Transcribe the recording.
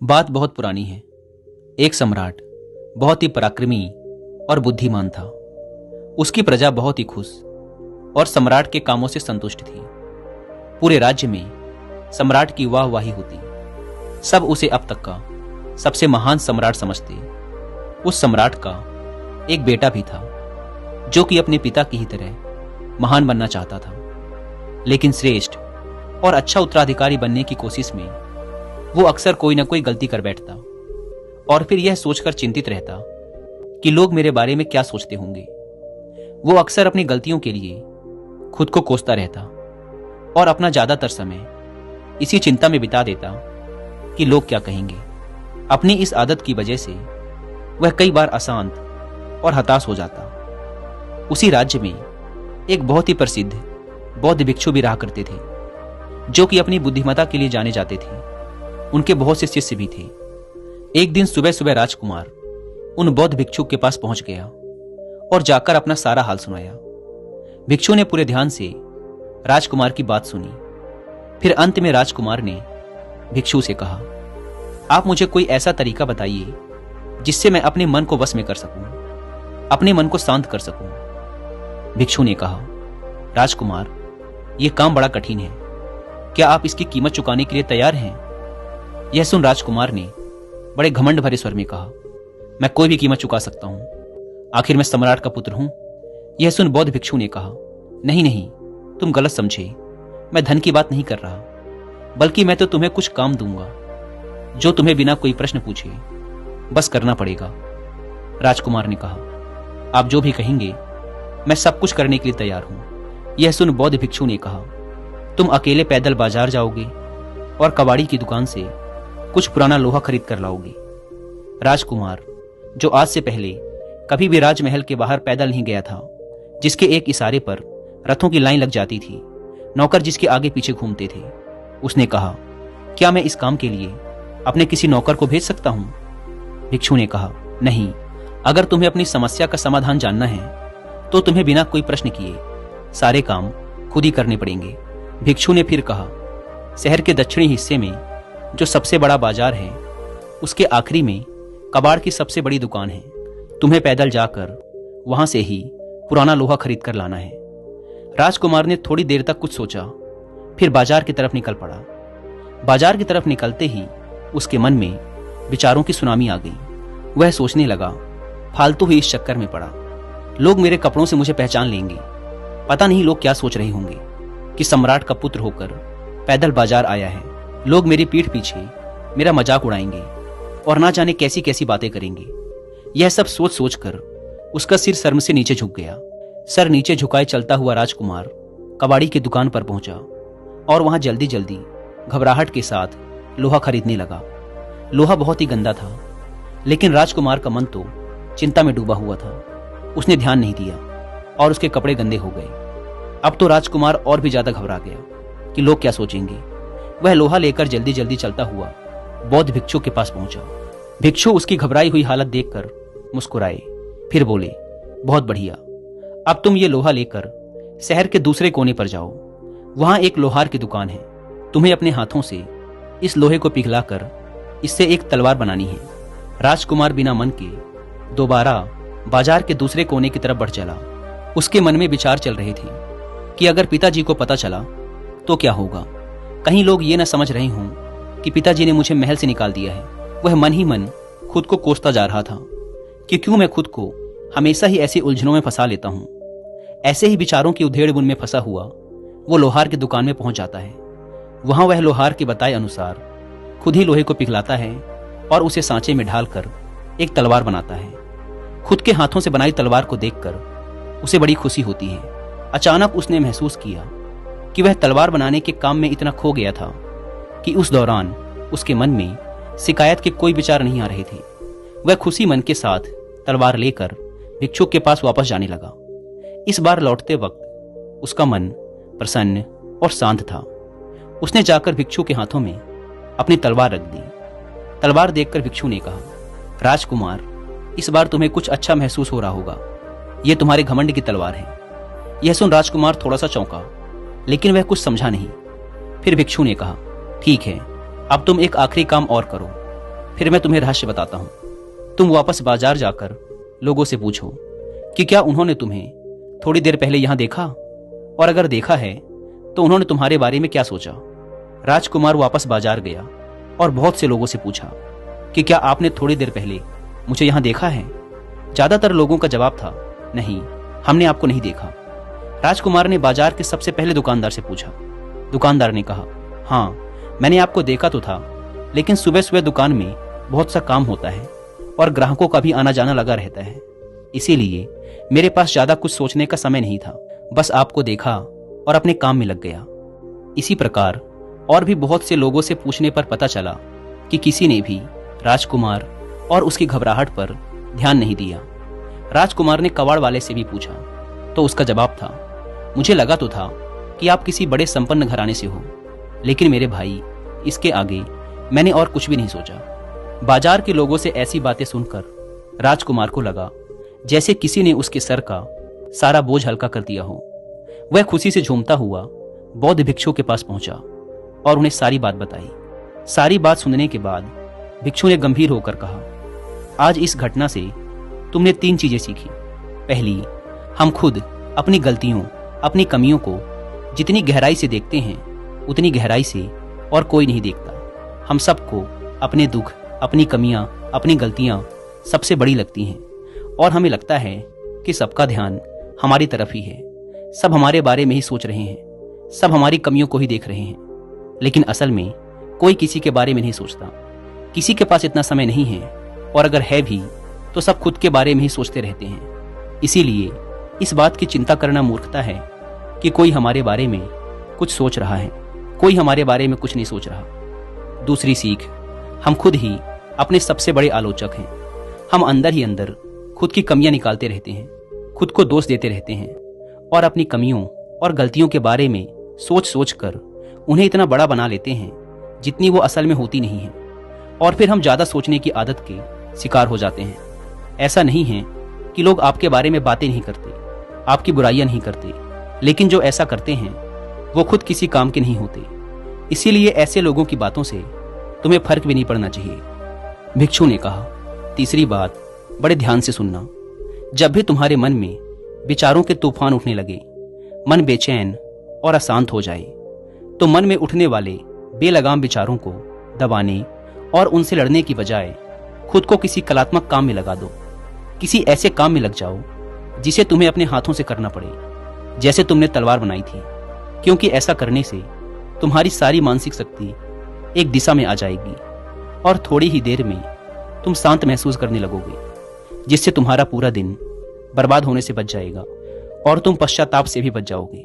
बात बहुत पुरानी है। एक सम्राट बहुत ही पराक्रमी और बुद्धिमान था। उसकी प्रजा बहुत ही खुश और सम्राट के कामों से संतुष्ट थी। पूरे राज्य में सम्राट की वाहवाही होती। सब उसे अब तक का सबसे महान सम्राट समझते। उस सम्राट का एक बेटा भी था जो कि अपने पिता की ही तरह महान बनना चाहता था, लेकिन श्रेष्ठ और अच्छा उत्तराधिकारी बनने की कोशिश में वो अक्सर कोई ना कोई गलती कर बैठता और फिर यह सोचकर चिंतित रहता कि लोग मेरे बारे में क्या सोचते होंगे। वो अक्सर अपनी गलतियों के लिए खुद को कोसता रहता और अपना ज्यादातर समय इसी चिंता में बिता देता कि लोग क्या कहेंगे। अपनी इस आदत की वजह से वह कई बार अशांत और हताश हो जाता। उसी राज्य में एक बहुत ही प्रसिद्ध बौद्ध भिक्षु भी रहा करते थे जो कि अपनी बुद्धिमत्ता के लिए जाने जाते थे। उनके बहुत से शिष्य भी थे। एक दिन सुबह सुबह राजकुमार उन बौद्ध भिक्षु के पास पहुंच गया और जाकर अपना सारा हाल सुनाया। भिक्षु ने पूरे ध्यान से राजकुमार की बात सुनी। फिर अंत में राजकुमार ने भिक्षु से कहा, आप मुझे कोई ऐसा तरीका बताइए जिससे मैं अपने मन को वश में कर सकूं, अपने मन को शांत कर सकूं। भिक्षु ने कहा, राजकुमार, यह काम बड़ा कठिन है। क्या आप इसकी कीमत चुकाने के लिए तैयार हैं? यह सुन राजकुमार ने बड़े घमंड भरे स्वर में कहा, मैं कोई भी कीमत चुका सकता हूं। आखिर मैं सम्राट का पुत्र हूं। यह सुन बौद्ध भिक्षु ने कहा, नहीं नहीं, तुम गलत समझे। मैं धन की बात नहीं कर रहा, बल्कि मैं तो तुम्हें कुछ काम दूंगा जो तुम्हें बिना कोई प्रश्न पूछे बस करना पड़ेगा। राजकुमार ने कहा, आप जो भी कहेंगे मैं सब कुछ करने के लिए तैयार हूं। यह सुन बौद्ध भिक्षु ने कहा, तुम अकेले पैदल बाजार जाओगे और कबाड़ी की दुकान से कुछ पुराना लोहा खरीद कर लाओगे। राजकुमार, जो आज से पहले कभी भी राजमहल के बाहर पैदल नहीं गया था, जिसके एक इशारे पर रथों की लाइन लग जाती थी, नौकर जिसके आगे पीछे घूमते थे, उसने कहा, क्या मैं इस काम के लिए अपने किसी नौकर को भेज सकता हूं? भिक्षु ने कहा, नहीं, अगर तुम्हें अपनी समस्या का समाधान जानना है तो तुम्हें बिना कोई प्रश्न किए सारे काम खुद ही करने पड़ेंगे। भिक्षु ने फिर कहा, शहर के दक्षिणी हिस्से में जो सबसे बड़ा बाजार है, उसके आखिरी में कबाड़ की सबसे बड़ी दुकान है। तुम्हें पैदल जाकर वहां से ही पुराना लोहा खरीद कर लाना है। राजकुमार ने थोड़ी देर तक कुछ सोचा, फिर बाजार की तरफ निकल पड़ा। बाजार की तरफ निकलते ही उसके मन में विचारों की सुनामी आ गई। वह सोचने लगा, फालतू ही इस चक्कर में पड़ा। लोग मेरे कपड़ों से मुझे पहचान लेंगे। पता नहीं लोग क्या सोच रहे होंगे कि सम्राट का पुत्र होकर पैदल बाजार आया है। लोग मेरी पीठ पीछे मेरा मजाक उड़ाएंगे और ना जाने कैसी कैसी बातें करेंगे। यह सब सोच सोचकर उसका सिर शर्म से नीचे झुक गया। सर नीचे झुकाए चलता हुआ राजकुमार कबाड़ी की दुकान पर पहुंचा और वहां जल्दी जल्दी घबराहट के साथ लोहा खरीदने लगा। लोहा बहुत ही गंदा था, लेकिन राजकुमार का मन तो चिंता में डूबा हुआ था। उसने ध्यान नहीं दिया और उसके कपड़े गंदे हो गए। अब तो राजकुमार और भी ज्यादा घबरा गया कि लोग क्या सोचेंगे। वह लोहा लेकर जल्दी जल्दी चलता हुआ बौद्ध भिक्षु के पास पहुंचा। भिक्षु उसकी घबराई हुई हालत देखकर मुस्कुराए, फिर बोले, बहुत बढ़िया, अब तुम ये लोहा लेकर शहर के दूसरे कोने पर जाओ। वहां एक लोहार की दुकान है। तुम्हें अपने हाथों से इस लोहे को पिघलाकर इससे एक तलवार बनानी है। राजकुमार बिना मन के दोबारा बाजार के दूसरे कोने की तरफ बढ़ चला। उसके मन में विचार चल रहे थे कि अगर पिताजी को पता चला तो क्या होगा। कहीं लोग ये न समझ रहे हों कि पिताजी ने मुझे महल से निकाल दिया है। वह मन ही मन खुद को कोसता जा रहा था कि क्यों मैं खुद को हमेशा ही ऐसी उलझनों में फंसा लेता हूं। ऐसे ही विचारों की उधेड़-बुन में फंसा हुआ वो लोहार की दुकान में पहुंच जाता है। वहां वह लोहार के बताए अनुसार खुद ही लोहे को पिघलाता है और उसे सांचे में ढालकर एक तलवार बनाता है। खुद के हाथों से बनाई तलवार को देखकर उसे बड़ी खुशी होती है। अचानक उसने महसूस किया कि वह तलवार बनाने के काम में इतना खो गया था कि उस दौरान उसके मन में शिकायत के कोई विचार नहीं आ रहे थे। वह खुशी मन के साथ तलवार लेकर भिक्षु के पास वापस जाने लगा। इस बार लौटते वक्त उसका मन प्रसन्न और शांत था। उसने जाकर भिक्षु के हाथों में अपनी तलवार रख दी। तलवार देखकर भिक्षु ने कहा, राजकुमार, इस बार तुम्हें कुछ अच्छा महसूस हो रहा होगा। यह तुम्हारे घमंड की तलवार है। यह सुन राजकुमार थोड़ा सा चौंका, लेकिन वह कुछ समझा नहीं। फिर भिक्षु ने कहा, ठीक है, अब तुम एक आखिरी काम और करो। फिर मैं तुम्हें रहस्य बताता हूं। तुम वापस बाजार जाकर लोगों से पूछो कि क्या उन्होंने तुम्हें थोड़ी देर पहले यहां देखा, और अगर देखा है तो उन्होंने तुम्हारे बारे में क्या सोचा। राजकुमार वापस बाजार गया और बहुत से लोगों से पूछा कि क्या आपने थोड़ी देर पहले मुझे यहां देखा है। ज्यादातर लोगों का जवाब था, नहीं, हमने आपको नहीं देखा। राजकुमार ने बाजार के सबसे पहले दुकानदार से पूछा। दुकानदार ने कहा, हाँ, मैंने आपको देखा तो था, लेकिन सुबह सुबह दुकान में बहुत सा काम होता है और ग्राहकों का भी आना जाना लगा रहता है, इसीलिए मेरे पास ज्यादा कुछ सोचने का समय नहीं था। बस आपको देखा और अपने काम में लग गया। इसी प्रकार और भी बहुत से लोगों से पूछने पर पता चला कि किसी ने भी राजकुमार और उसकी घबराहट पर ध्यान नहीं दिया। राजकुमार ने कबाड़ वाले से भी पूछा तो उसका जवाब था, मुझे लगा तो था कि आप किसी बड़े संपन्न घराने से हो, लेकिन मेरे भाई, इसके आगे मैंने और कुछ भी नहीं सोचा। बाजार के लोगों से ऐसी बातें सुनकर राजकुमार को लगा जैसे किसी ने उसके सर का सारा बोझ हल्का कर दिया हो। वह खुशी से झूमता हुआ बौद्ध भिक्षु के पास पहुंचा और उन्हें सारी बात बताई। सारी बात सुनने के बाद भिक्षु ने गंभीर होकर कहा, आज इस घटना से तुमने 3 चीजें सीखी। पहली, हम खुद अपनी गलतियों, अपनी कमियों को जितनी गहराई से देखते हैं उतनी गहराई से और कोई नहीं देखता। हम सबको अपने दुख, अपनी कमियां, अपनी गलतियां सबसे बड़ी लगती हैं और हमें लगता है कि सबका ध्यान हमारी तरफ ही है, सब हमारे बारे में ही सोच रहे हैं, सब हमारी कमियों को ही देख रहे हैं। लेकिन असल में कोई किसी के बारे में नहीं सोचता। किसी के पास इतना समय नहीं है, और अगर है भी तो सब खुद के बारे में ही सोचते रहते हैं। इसीलिए इस बात की चिंता करना मूर्खता है कि कोई हमारे बारे में कुछ सोच रहा है, कोई हमारे बारे में कुछ नहीं सोच रहा। दूसरी सीख, हम खुद ही अपने सबसे बड़े आलोचक हैं। हम अंदर ही अंदर खुद की कमियां निकालते रहते हैं, खुद को दोष देते रहते हैं और अपनी कमियों और गलतियों के बारे में सोच सोच कर उन्हें इतना बड़ा बना लेते हैं जितनी वो असल में होती नहीं है, और फिर हम ज्यादा सोचने की आदत के शिकार हो जाते हैं। ऐसा नहीं है कि लोग आपके बारे में बातें नहीं करते, आपकी बुराइयां नहीं करते, लेकिन जो ऐसा करते हैं वो खुद किसी काम के नहीं होते। इसीलिए ऐसे लोगों की बातों से तुम्हें फर्क भी नहीं पड़ना चाहिए। भिक्षु ने कहा, तीसरी बात, बड़े ध्यान से सुनना। जब भी तुम्हारे मन में विचारों के तूफान उठने लगे, मन बेचैन और अशांत हो जाए, तो मन में उठने वाले बेलगाम विचारों को दबाने और उनसे लड़ने की बजाय खुद को किसी कलात्मक काम में लगा दो। किसी ऐसे काम में लग जाओ जिसे तुम्हें अपने हाथों से करना पड़े, जैसे तुमने तलवार बनाई थी, क्योंकि ऐसा करने से तुम्हारी सारी मानसिक शक्ति एक दिशा में आ जाएगी और थोड़ी ही देर में तुम शांत महसूस करने लगोगे, जिससे तुम्हारा पूरा दिन बर्बाद होने से बच जाएगा और तुम पश्चाताप से भी बच जाओगे।